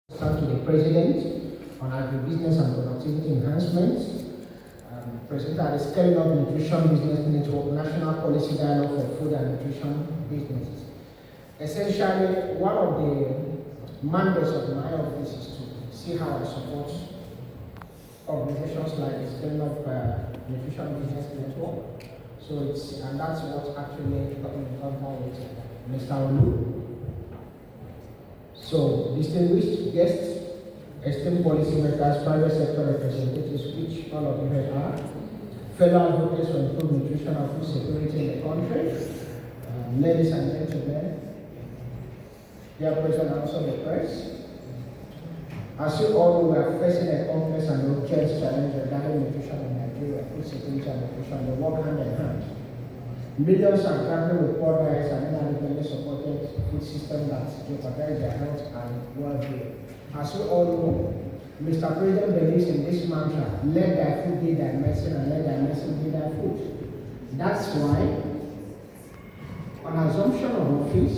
To the President on agribusiness and productivity enhancements. President at the Scaling Up Nutrition Business Network National Policy Dialogue for Food and Nutrition Businesses. Essentially, one of the mandates of my office is to see how I support organizations like the Scaling Up Nutrition Business Network. And that's what actually got me in contact with Mr. Olu. So, distinguished guests, esteemed policymakers, private sector representatives, which all of you here are, fellow advocates for improved nutrition and food security in the country, ladies and gentlemen, dear President and also the press. As you all know, we are facing a complex and urgent challenge regarding nutrition in Nigeria, food security and nutrition. They work hand in hand. Millions are grappling with poor diets and inadequately supported food systems that jeopardize their health and well-being. As we all know, Mr. President believes in this mantra, let their food be their medicine and let their medicine be their food. That's why, on assumption of office,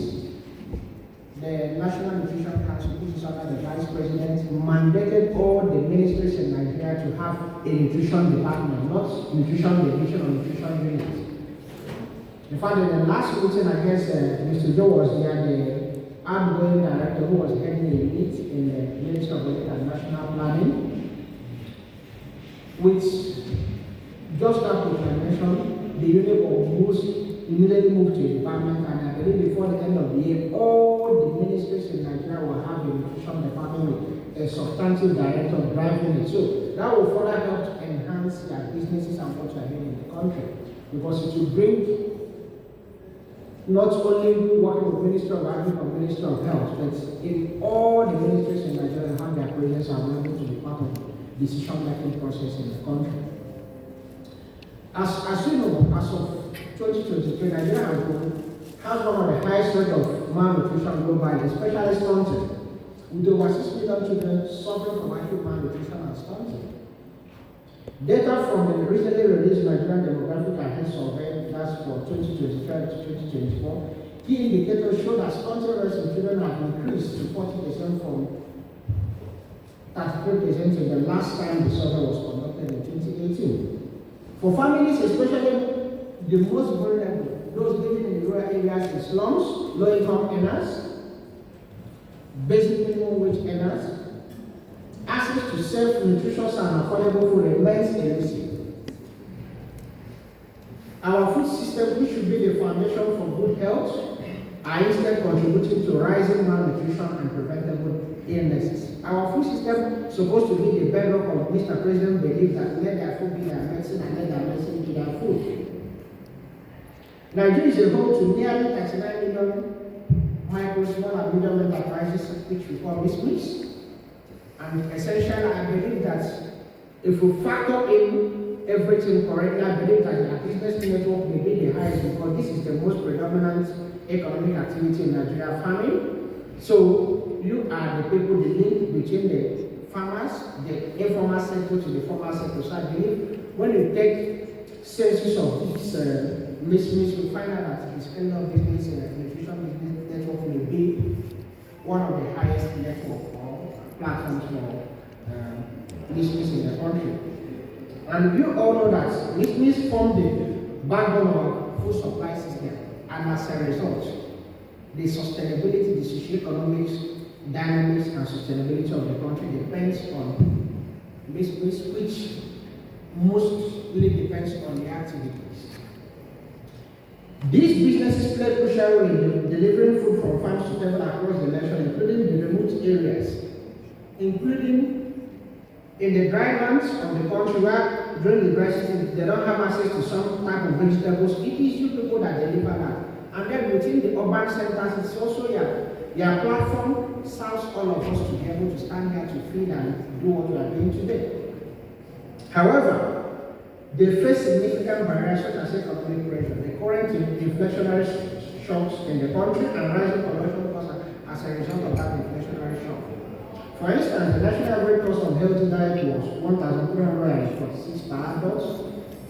the National Nutrition Council, which is under the Vice President, mandated all the ministries in Nigeria to have a nutrition department, not nutrition division or nutrition unit. In fact, in the last meeting, I guess Mr. Joe was there, the outgoing director who was heading a unit in the Ministry of Budget and National Planning, which just after I mentioned, the unit was immediately moved to a department, and I believe before the end of the year, all the ministries in Nigeria will have a nutrition department with a substantive director driving it. So that will further help to enhance their businesses and what they are doing in the country, because it will bring not only working with Ministry of Agriculture or Ministry of Health, but in all the ministries in Nigeria have their presence and are able to be part of the decision-making process in the country. As you know, as of 2023, Nigeria has one of the highest rates of malnutrition globally, especially stunting, with over 6 million children suffering from acute malnutrition and stunting. Data from the recently released Nigerian Demographic and Health Survey, that's for 2023 to 2024, key indicators show that stunting rates in children have increased to 40% from 33% in the last time the survey was conducted in 2018. For families, especially the most vulnerable, those living in rural areas in slums, low-income earners, basic minimum wage earners, access to safe, nutritious, and affordable food remains elusive. Our food system, which should be the foundation for good health, are instead contributing to rising malnutrition and preventable illnesses. Our food system is supposed to be the bedrock of Mr. President belief that let their food be their medicine and let their medicine be their food. Nigeria is a home to nearly 39 million micro, small, and medium enterprises, which we call MISMIs. And essentially, I believe that if we factor in everything correctly, I believe that our business network may be the highest because this is the most predominant economic activity in Nigeria, farming. So you are the people, the link between the farmers, the informal sector to the formal sector. So I believe when you take census of these MISMIs, we find out that the Scaling Up Business and Nutrition Business Network may be one of the highest networks platforms for MISMIs in the country. And you all know that MISMIs form the backbone of our food supply system, and as a result, the sustainability, the socio-economics, dynamics, and sustainability of the country depends on MISMIs, which mostly depends on the activities. These businesses play a crucial role in delivering food from farms to table across the nation, including the remote areas, including in the dry lands of the country where during the dry season they don't have access to some type of vegetables. It is you people that deliver that. And then within the urban centers, it's also your platform serves all of us to be able to stand here to feed and do what we are doing today. However, they face significant barriers such as economic pressure, the current inflationary shocks in the country, and rising production costs as a result of that inflationary shock. For instance, the national average cost of healthy diet was 1,346 per adult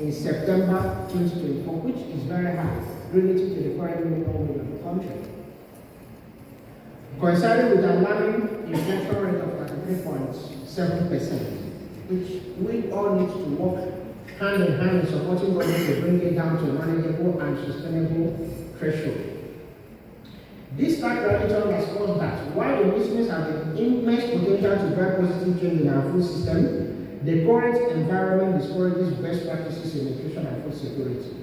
in September 2024, which is very high relative to the current minimum wage of the country. Coinciding with an alarming inflation rate of which we all need to work hand in hand in supporting government to bring it down to a manageable and sustainable threshold. This stark gratitude has caused that while the business has an immense potential to drive positive change in our food system, the current environment discourages best practices in nutrition and food security.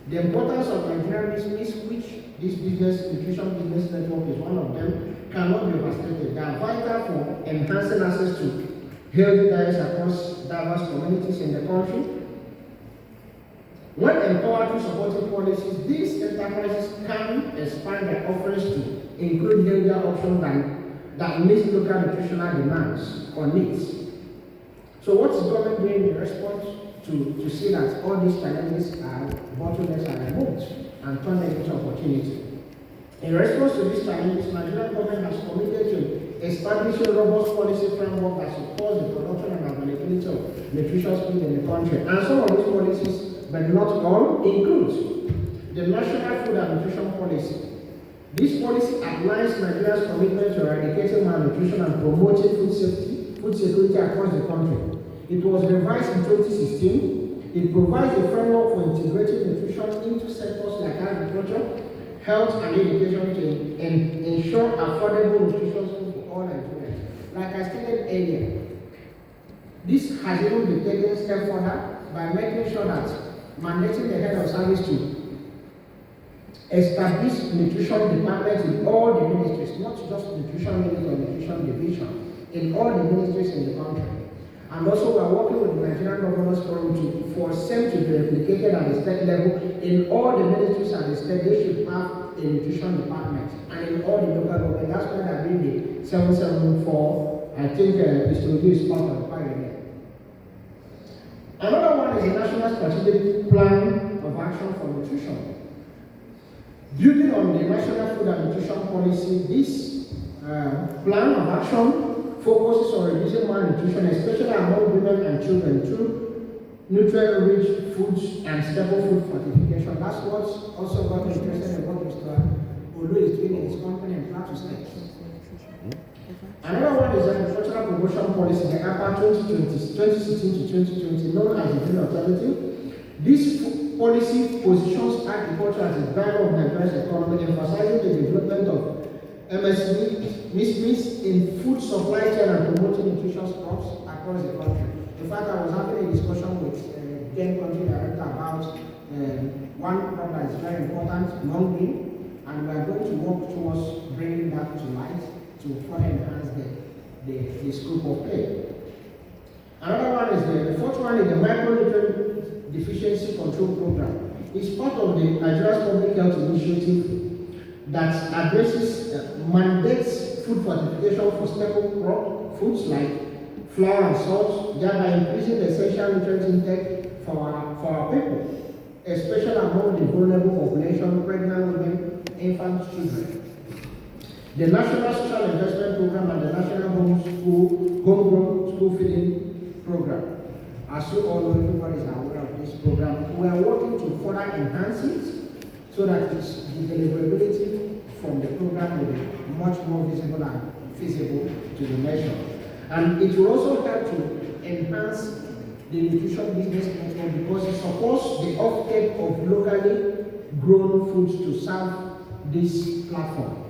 The importance of Nigerian business, which this nutrition business network is one of them, cannot be overstated. They are vital for enhancing access to healthy diets across diverse communities in the country. When empowered through supportive policies, these enterprises can expand their offerings to include healthier options that meet local nutritional demands or needs. So what is government doing in response to see that all these challenges are bottlenecks are removed and turned into opportunity? In response to these challenges, Nigerian government has committed to establishing a robust policy framework that supports the production and availability of nutritious food in the country. And some of these policies, but not all, include the National Food and Nutrition Policy. This policy outlines Nigeria's commitment to eradicating malnutrition and promoting food security across the country. It was revised in 2016. It provides a framework for integrating nutrition into sectors like agriculture, health, and education to ensure affordable nutritious food for all Nigerians. Like I stated earlier, this has even been taken a step further by making sure that mandating the head of service to establish nutrition departments in all the ministries, not just nutrition unit or nutrition division, in all the ministries in the country. And also we are working with the Nigerian Governors Forum for SEM to be replicated at the state level. In all the ministries at the state, they should have a nutrition department. And in all the local government, that's why they're doing the 774, I think is part of the pioneer. Another one is the National Strategic Plan of Action for Nutrition. Building on the National Food and Nutrition Policy, this plan of action focuses on reducing malnutrition, especially among women and children, through nutrient-rich foods and staple food fortification. That's what's also got me interested in what Mr. Olu is doing in his company in Plateau State. Another one is the Agricultural Promotion Policy, the APA 2016 to 2020, known as the Green Alternative. This policy positions agriculture as a driver of Nigeria's economy, emphasizing the development of MSMEs in food supply chain and promoting nutritious crops across the country. In fact, I was having a discussion with the country director about one crop that is very important, long bean, and we are going to work towards bringing that to light to further enhance the scope of play. Another one is the fourth one is the Micronutrient Deficiency Control Program. It's part of the Nigeria's Public Health Initiative that addresses mandates food fortification for staple crop foods like flour and salt, thereby increasing the essential nutrient intake for our people, especially among the vulnerable population, pregnant women, infant children. The National Social Investment Program and the National Homegrown School Feeding Program. As you all know, everybody is aware of this program. We are working to further enhance it so that the deliverability from the program will be much more visible and feasible to the nation. And it will also help to enhance the nutrition business network because it supports the uptake of locally grown foods to serve this platform.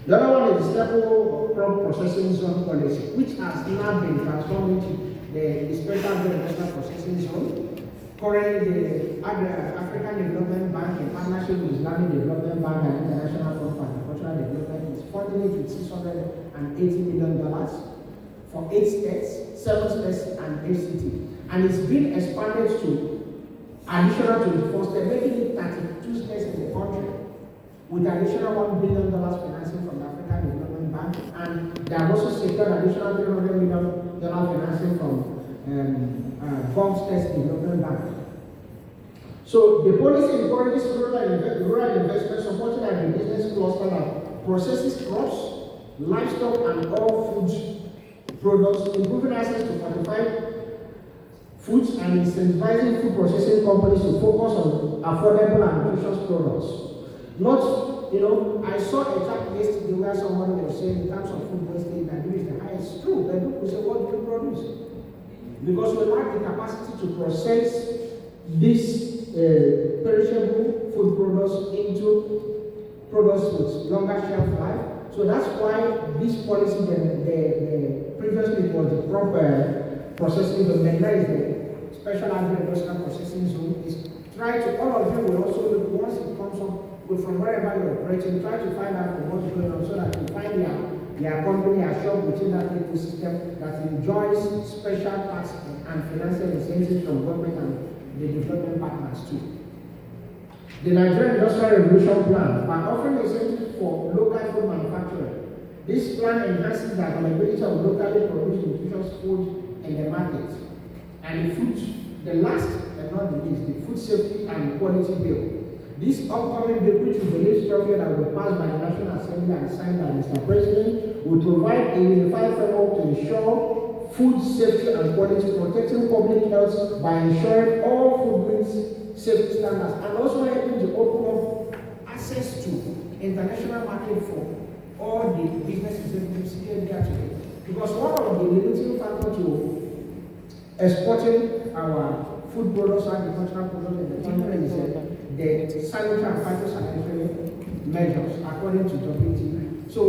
The other one is the staple crop processing zone policy, which has now been transformed into the Special Agricultural Processing Zone. Currently, the African Development Bank, in partnership with Islamic Development Bank and International Fund for Agricultural Development, is funding it with $680 million for 8 states, 7 states, and ACT. And it's been expanded to additional 24 states, making it 32 states in the country, with additional $1 billion financing from the African Development Bank, and they have also secured additional $300 million financing from Gulf States Development Bank. So the policy encourages rural investment, supporting agribusiness cluster that processes crops, livestock, and all food products, improving access to fortified foods, and incentivizing food processing companies to focus on affordable and nutritious products. I saw a chart yesterday where somebody was saying in terms of food wastage, Nigeria is the highest. True, but look, we say produce. Because we lack the capacity to process these perishable food products into products with longer shelf life. So that's why this policy, previously it was the proper processing zone, and now is the special agri-industrial processing zone. Is try to, all of you will also look, once it comes up, from wherever you're operating, try to find out what's going on so that you find their company, a shop within that ecosystem that enjoys special tax and financial incentives from government and the development partners too. The Nigerian Industrial Revolution Plan, by offering incentives for local food manufacturing, this plan enhances the availability of locally produced nutritious food in the market. And the last and not the least, the food safety and quality bill. This upcoming bill, which we believe strongly that will be passed by the National Assembly and signed by Mr. President, will provide a unified framework to ensure food safety and quality, protecting public health by ensuring all food grains safety standards, and also helping to open up access to international market for all the business executives here today. Because one of the limiting factors to exporting our food products, agricultural products in the country is the sanitary and phytosanitary measures according to WTO. So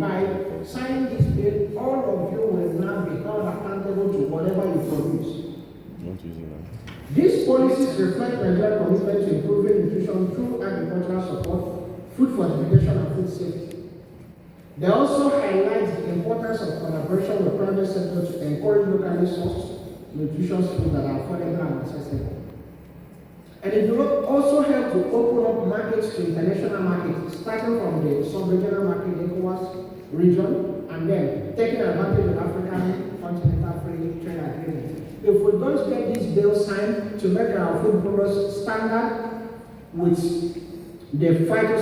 by signing this bill, all of you will now be held accountable to whatever you produce. These policies reflect Nigeria's commitment to improving nutrition through agricultural support, food fortification, and food safety. They also highlight the importance of collaboration with private sector to encourage locally sourced nutritious food that are affordable and accessible. And it will also help to open up markets to international markets, starting from the sub-regional market, ECOWAS region, and then taking advantage of African continental free trade agreement. If we don't get this bill signed to make our food products standard with the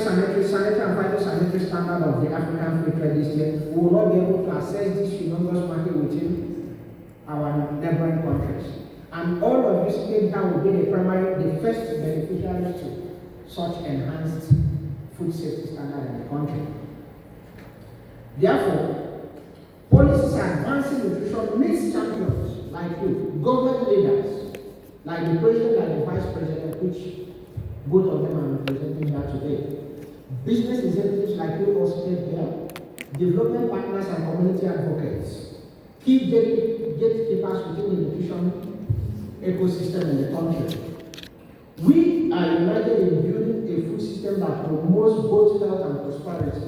sanitary and phytosanitary standard of the African free trade district, we will not be able to access this humongous market within our neighboring countries. And all of these states that will be the first beneficiaries to such enhanced food safety standard in the country. Therefore, policies advancing nutrition needs champions like you, government leaders, like the president and the vice president, which both of them are representing here today, business executives like you also here, development partners and community advocates, key gatekeepers within the nutrition ecosystem in the country. We are united in building a food system that promotes both health and prosperity.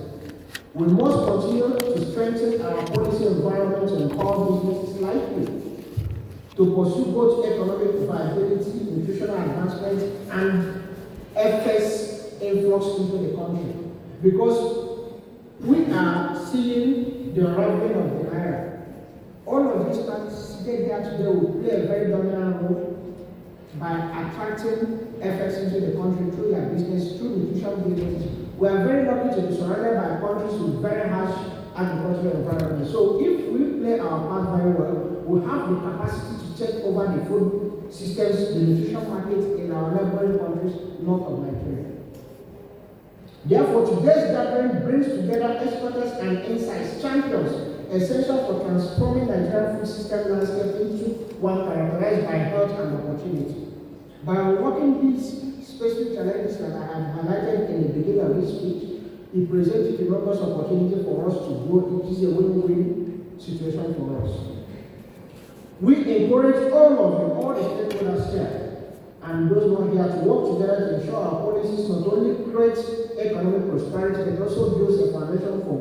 We must continue to strengthen our policy environment to empower businesses like you to pursue both economic viability, nutritional advancement, and FS influx into the country. Because we are seeing the unraveling of the naira. All of these parties here today will play a very dominant role by attracting FX into the country through their business, through nutrition businesses. We are very lucky to be surrounded by countries with very harsh agricultural environment. So if we play our part very well, we have the capacity to take over the food systems, the nutrition markets in our neighboring countries north of Nigeria. Therefore, today's gathering brings together experts and insights champions essential for transforming the Nigerian food system landscape into one characterized by health and opportunity. By unlocking these specific challenges that I have highlighted in the beginning of this speech, it presents a enormous opportunity for us to grow. It is a win-win situation for us. We encourage all of you, all the stakeholders here, and those not here, to work together to ensure our policies not only create economic prosperity, but also builds a foundation for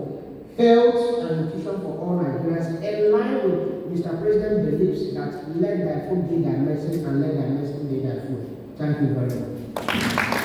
health and nutrition for all Nigerians, in line with Mr. President's beliefs that let thy food be thy medicine and let thy medicine be thy food. Thank you very much.